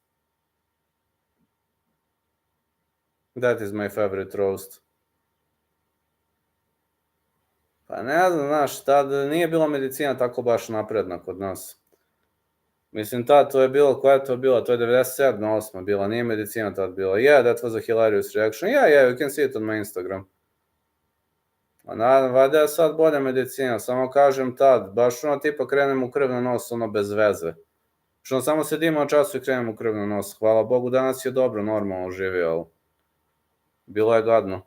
That is my favorite roast. Pa ne znam, znaš, tad nije bila medicina tako baš napredna kod nas. Mislim, tad to je bilo, koja je to bila? To je 97. 8. bila, nije medicina tad bila. Yeah, that was a hilarious reaction. Yeah, you can see it on my Instagram. A naravno, valjda je sad bolja medicina, samo kažem tad, baš ono tipa krenem u krv na nos, ono bez veze. Što samo sedimo na času i krenem u krv na nos. Hvala Bogu, danas je dobro, normalno živio, ali bilo je gadno.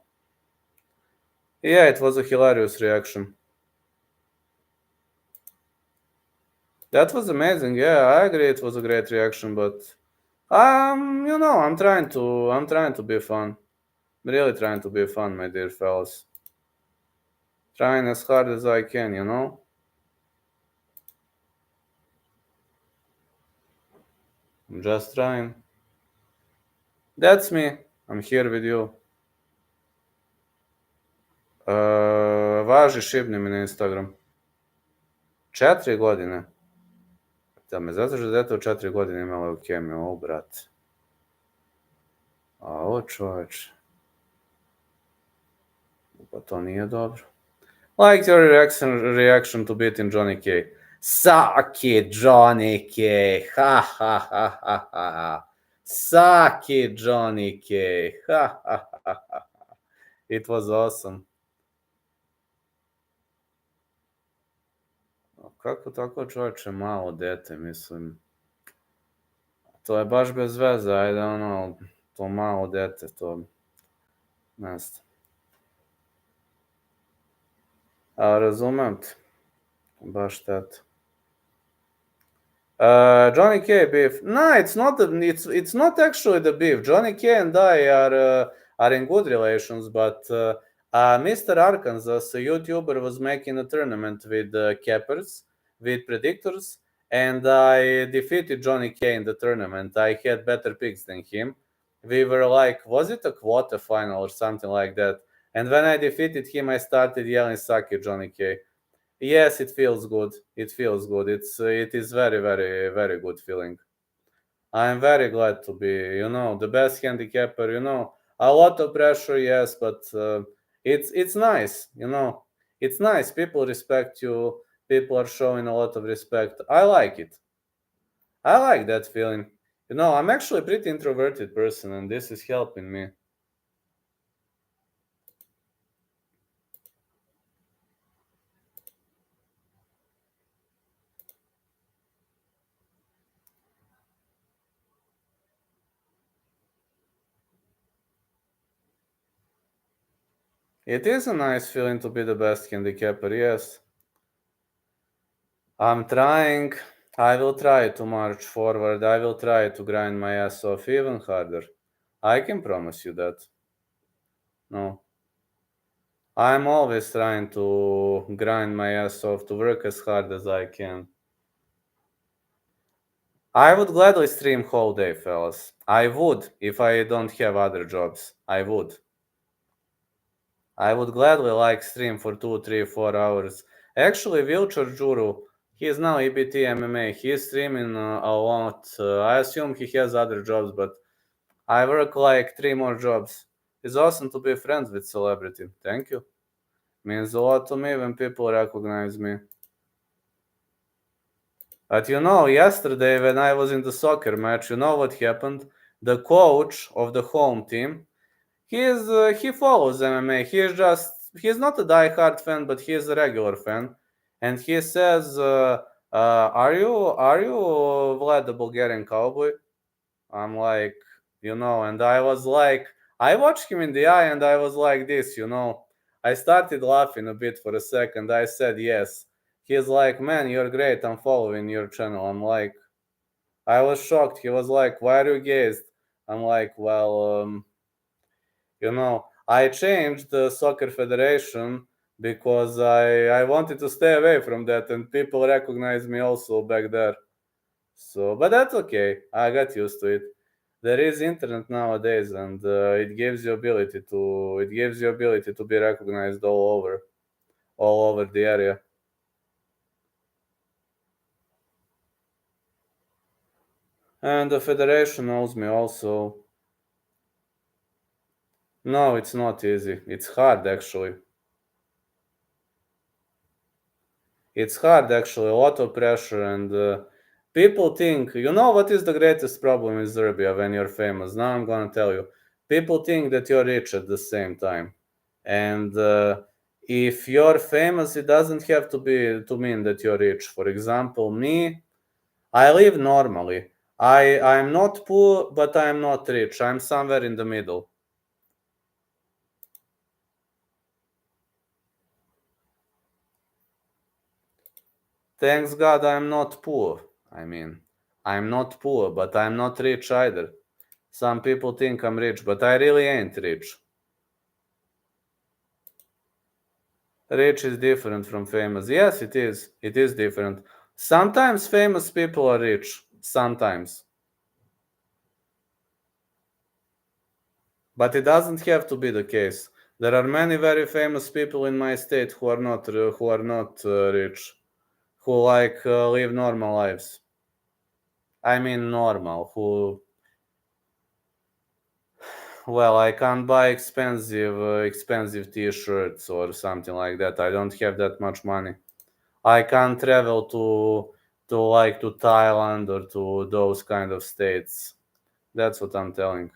Yeah, it was a hilarious reaction. That was amazing. Yeah, I agree. It was a great reaction, but you know, I'm trying to be fun. Really trying to be fun, my dear fellas. Trying as hard as I can, you know. I'm just trying. That's me. I'm here with you. Važi, šibni mi na Instagram. 4 godine. Da me zato što dete u 4 godine ima leukemiju, o brate. A o čoveč. Pa to nije dobro. Like your reaction to beating Johnny K. Suck it, Johnny K. Ha ha ha ha ha. Suck it, Johnny K. Ha ha ha ha. It was awesome. Kako tako čovječe malo dete, mislim. To je baš bez veze, ajde ono, to malo dete, to ne znam. A razumem te, baš teta. Johnny K beef. No, it's not actually the beef. Johnny K and I are in good relations, but Mr. Arkansas, a YouTuber, was making a tournament with cappers, with predictors, and I defeated Johnny K in the tournament. I had better picks than him. We were like, was it a quarter final or something like that? And when I defeated him, I started yelling, "Suck it, Johnny K." Yes, it feels good. It feels good. It is very, very, very good feeling. I'm very glad to be, the best handicapper. A lot of pressure, yes, but it's nice. It's nice. People respect you. People are showing a lot of respect. I like it. I like that feeling. I'm actually a pretty introverted person, and this is helping me. It is a nice feeling to be the best handicapper, yes. I'm trying. I will try to march forward. I will try to grind my ass off even harder. I can promise you that. No. I'm always trying to grind my ass off, to work as hard as I can. I would gladly stream whole day, fellas. I would, if I don't have other jobs. I would. I would gladly stream for 2, 3, 4 hours. Actually, Wheelchair Juru, he is now EBT MMA. He is streaming a lot. I assume he has other jobs, but I work 3 more jobs. It's awesome to be friends with celebrity. Thank you. Means a lot to me when people recognize me. But yesterday when I was in the soccer match, you know what happened? The coach of the home team, he follows MMA. He's not a diehard fan, but he is a regular fan, and he says, "Are you Vlad the Bulgarian Cowboy?" I'm like, and I was like, I watched him in the eye, and I was like this. I started laughing a bit for a second. I said yes. He's like, "Man, you're great. I'm following your channel." I'm like, I was shocked. He was like, "Why are you gazed?" I'm like, well, I changed the soccer federation because I wanted to stay away from that, and people recognized me also back there. So, but that's okay. I got used to it. There is internet nowadays, and it gives you ability to be recognized all over the area. And the federation knows me also. No, it's not easy. It's hard actually. It's hard actually, a lot of pressure, and people think, what is the greatest problem in Serbia when you're famous? Now I'm gonna tell you. People think that you're rich at the same time. And if you're famous, it doesn't have to mean that you're rich. For example, me, I live normally. I'm not poor, but I'm not rich. I'm somewhere in the middle. Thanks God I'm not poor. I'm not poor, but I'm not rich either. Some people think I'm rich, but I really ain't rich. Rich is different from famous. Yes, it is. It is different. Sometimes famous people are rich. Sometimes. But it doesn't have to be the case. There are many very famous people in my state who are not rich, who live normal lives. I mean normal, who I can't buy expensive t-shirts or something like that. I don't have that much money. I can't travel to Thailand or to those kind of states. That's what I'm telling.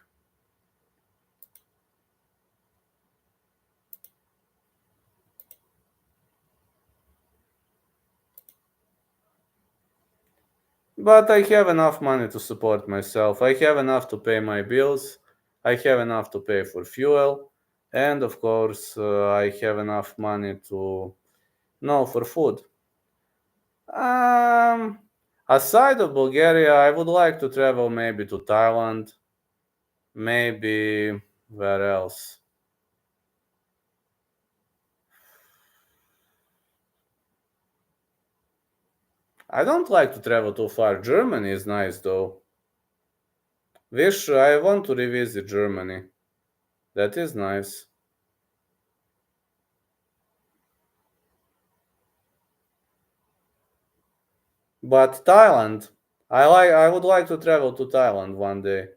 But I have enough money to support myself. I have enough to pay my bills. I have enough to pay for fuel. And of course, I have enough money to, no, for food. Aside of Bulgaria, I would like to travel maybe to Thailand. Maybe where else? I don't like to travel too far. Germany is nice though. I want to revisit Germany. That is nice. But Thailand, I would like to travel to Thailand one day.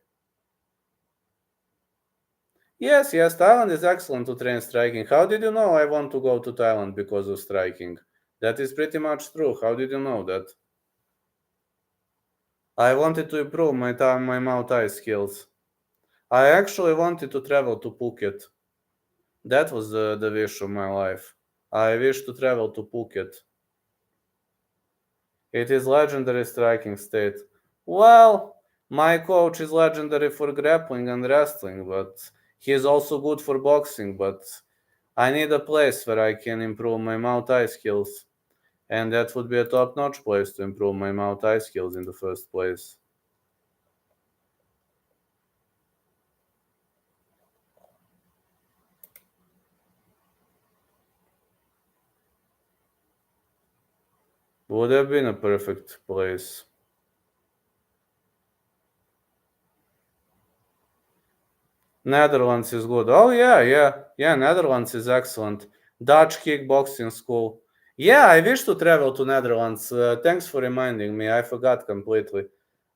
Yes, Thailand is excellent to train striking. How did you know I want to go to Thailand because of striking? That is pretty much true. How did you know that? I wanted to improve my Muay Thai skills. I actually wanted to travel to Phuket. That was the wish of my life. I wish to travel to Phuket. It is legendary striking state. Well, my coach is legendary for grappling and wrestling, but he is also good for boxing. But I need a place where I can improve my Muay Thai skills, and that would be a top-notch place to improve my Muay Thai skills in the first place. Would have been a perfect place. Netherlands is good. Oh yeah. Netherlands is excellent. Dutch kickboxing school. Yeah, I wish to travel to Netherlands. Thanks for reminding me. I forgot completely.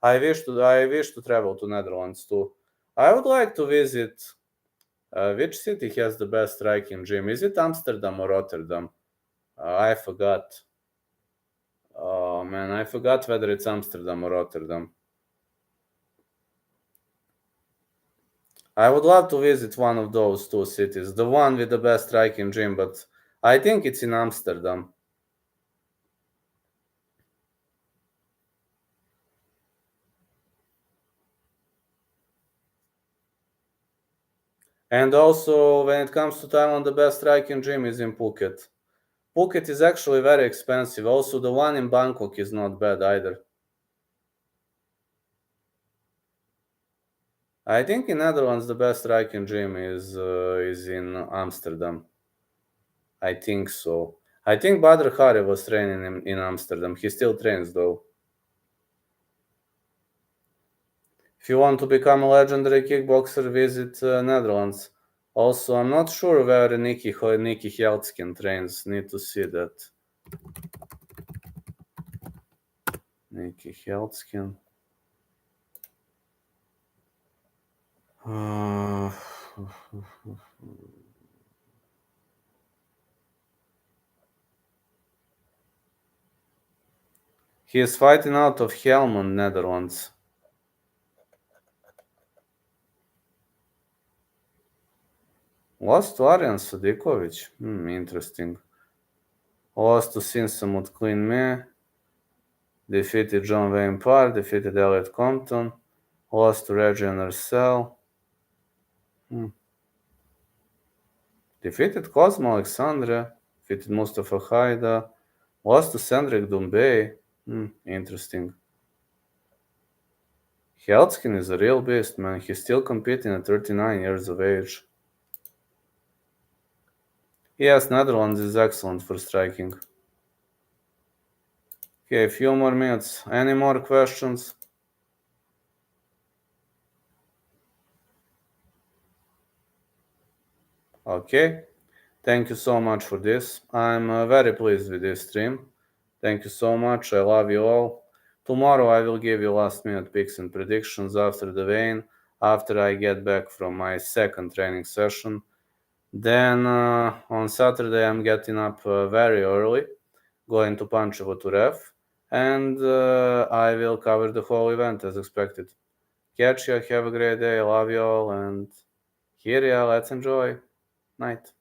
I wish to travel to Netherlands too. I would like to visit. Which city has the best striking gym? Is it Amsterdam or Rotterdam? I forgot. Oh man, I forgot whether it's Amsterdam or Rotterdam. I would love to visit one of those two cities, the one with the best striking gym, but I think it's in Amsterdam. And also, when it comes to Thailand, the best striking gym is in Phuket. Phuket is actually very expensive. Also, the one in Bangkok is not bad either. I think in Netherlands the best striking gym is in Amsterdam. I think so. I think Badr Hari was training in Amsterdam. He still trains though. If you want to become a legendary kickboxer, visit Netherlands. Also, I'm not sure where Nikki Heltskin trains. Need to see that. Nikki Heltskin. He is fighting out of Helmond, Netherlands. Lost to Arjan Sadikovic. Interesting. Lost to Sinsamut Clean Me. Defeated John Wayne Parr. Defeated Elliot Compton. Lost to Reggie Arcel. Defeated Cosmo Alexandre. Defeated Mustafa Haida. Lost to Cendric Doumbé. Interesting. Heltskin is a real beast, man. He's still competing at 39 years of age. Yes, Netherlands is excellent for striking. Okay, a few more minutes. Any more questions? Okay. Thank you so much for this. I'm very pleased with this stream. Thank you so much. I love you all. Tomorrow I will give you last minute picks and predictions after the weigh-in, after I get back from my second training session. Then on Saturday I'm getting up very early, going to Pančevo to ref, and I will cover the whole event as expected. Catch you, have a great day, love you all, and here ya, let's enjoy. Night.